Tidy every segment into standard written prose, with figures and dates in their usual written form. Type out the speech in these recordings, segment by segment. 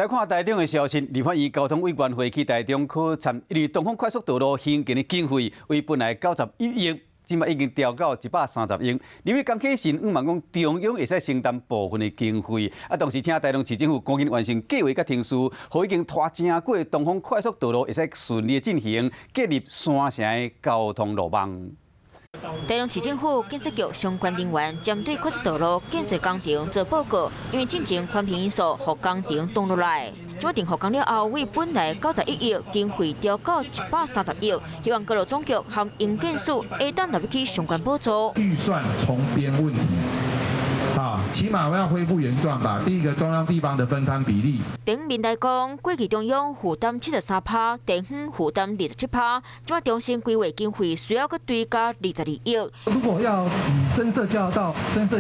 来看台中的消息，立法院交通委员会去台中考察东方快速道路兴建的经费，为本来91亿，今麦已经调到130亿。立委江启臣希望讲中央会使承担部分的经费，同时请台中市政府赶紧完成计划甲程序，让已经拖正过的东方快速道路会使顺利进行，建立山城的交通路网。 台中市政府建设局相关人员针对快速道路建设工程做报告，因为进前宽频因素，互工程挡落来。今定复工了后，为本来91亿经费调到130亿，希望各路总局和营建署下当拿去相关补助。预算重编问题。 起码要恢复原状吧。第一个，中央地方的分摊比例。顶面来讲，过去中央负担73%，地方负担27%，今重新规划经费需要再追加22亿。如果要以增设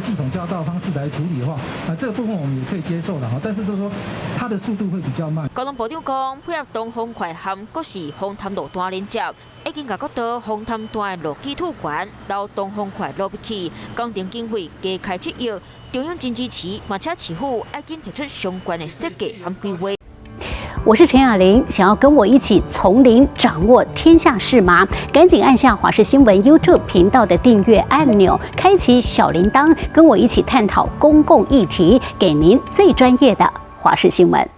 系统交道方式来处理的话，这个部分我们也可以接受的哈。但是就是说，它的速度会比较慢。交通部长讲，配合东风快和各市丰潭路段连接，已经把各道丰潭段的路基土管到东风快路去，工程经费加开7亿。 中央真支持，而且市府已经提出相关的设计和规划。我是陈雅玲，想要跟我一起从零掌握天下事吗？赶紧按下华视新闻 YouTube 频道的订阅按钮，开启小铃铛，跟我一起探讨公共议题，给您最专业的华视新闻。